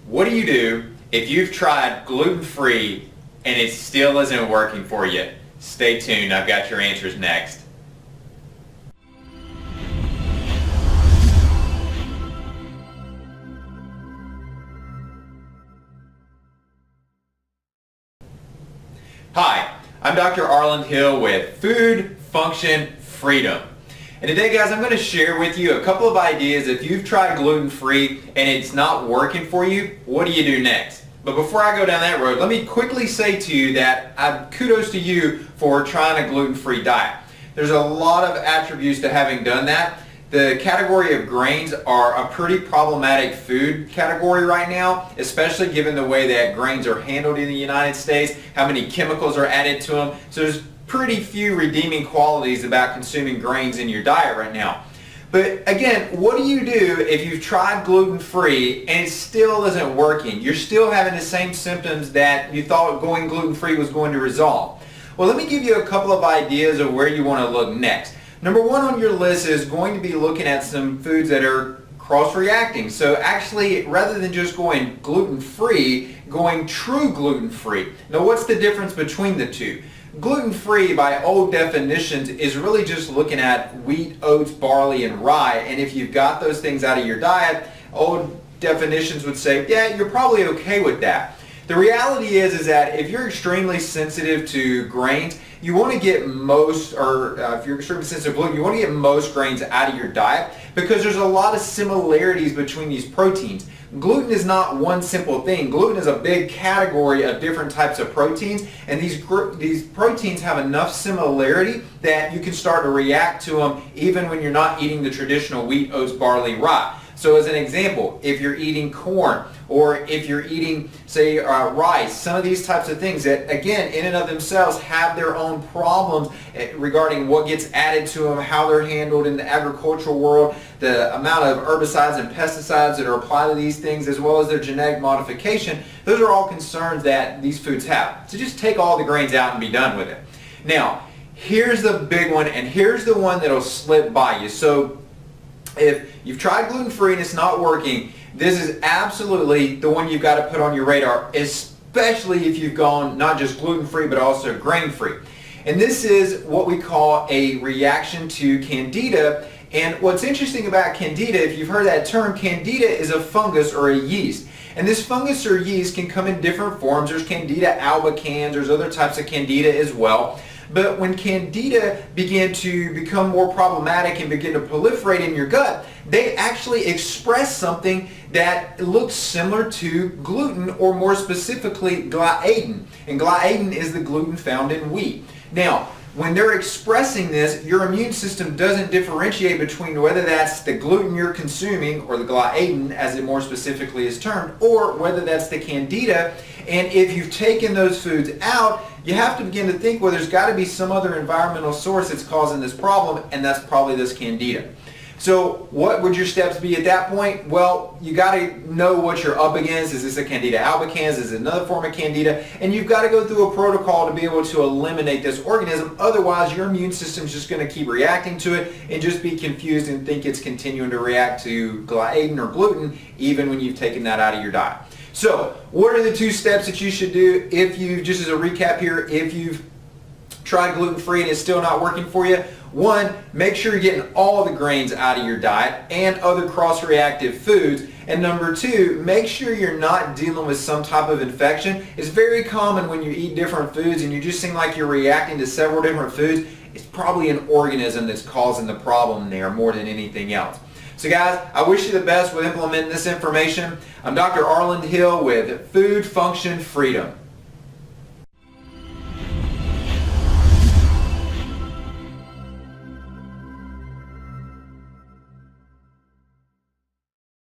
What do you do if you've tried gluten-free and it still isn't working for you? Stay tuned, I've got your answers next. Hi, I'm Dr. Arland Hill with Food, Function, Freedom. And today, guys, I'm going to share with you a couple of ideas. If you've tried gluten-free and it's not working for you, what do you do next? But before I go down that road, let me quickly say to you that kudos to you for trying a gluten-free diet. There's a lot of attributes to having done that. The category of grains are a pretty problematic food category right now, especially given the way that grains are handled in the United States, how many chemicals are added to them. So there's pretty few redeeming qualities about consuming grains in your diet right now. But again, what do you do if you've tried gluten-free and it still isn't working? You're still having the same symptoms that you thought going gluten-free was going to resolve. Well, let me give you a couple of ideas of where you want to look next. Number one on your list is going to be looking at some foods that are cross-reacting. So actually, rather than just going gluten-free, going true gluten-free. Now, what's the difference between the two? Gluten-free, by old definitions, is really just looking at wheat, oats, barley, and rye. And if you've got those things out of your diet, old definitions would say, yeah, you're probably okay with that. The reality is that if you're extremely sensitive to grains, you want to get most, if you're extremely sensitive to gluten, you want to get most grains out of your diet because there's a lot of similarities between these proteins. Gluten is not one simple thing. Gluten is a big category of different types of proteins, and these proteins have enough similarity that you can start to react to them even when you're not eating the traditional wheat, oats, barley, rye. So as an example, if you're eating corn or if you're eating, say, rice, some of these types of things that, again, in and of themselves have their own problems regarding what gets added to them, how they're handled in the agricultural world, the amount of herbicides and pesticides that are applied to these things, as well as their genetic modification. Those are all concerns that these foods have. So just take all the grains out and be done with it. Now, here's the big one, and here's the one that'll slip by you. So if you've tried gluten-free and it's not working, this is absolutely the one you've got to put on your radar, especially if you've gone not just gluten-free but also grain-free. And this is what we call a reaction to candida. And what's interesting about candida, if you've heard that term, candida is a fungus or a yeast. And this fungus or yeast can come in different forms. There's candida albicans, there's other types of candida as well. But when candida begin to become more problematic and begin to proliferate in your gut, they actually express something that looks similar to gluten, or more specifically gliadin. And gliadin is the gluten found in wheat. Now, when they're expressing this, your immune system doesn't differentiate between whether that's the gluten you're consuming, or the gliadin as it more specifically is termed, or whether that's the candida. And if you've taken those foods out, you have to begin to think, well, there's got to be some other environmental source that's causing this problem, and that's probably this candida. So what would your steps be at that point? Well, you got to know what you're up against. Is this a candida albicans? Is it another form of candida? And you've got to go through a protocol to be able to eliminate this organism. Otherwise, your immune system's just going to keep reacting to it and just be confused and think it's continuing to react to gliadin or gluten even when you've taken that out of your diet. So what are the two steps that you should do if you, just as a recap here, if you've tried gluten-free and it's still not working for you? One, make sure you're getting all the grains out of your diet and other cross-reactive foods. And number two, make sure you're not dealing with some type of infection. It's very common when you eat different foods and you just seem like you're reacting to several different foods. It's probably an organism that's causing the problem there more than anything else. So guys, I wish you the best with implementing this information. I'm Dr. Arland Hill with Food, Function, Freedom.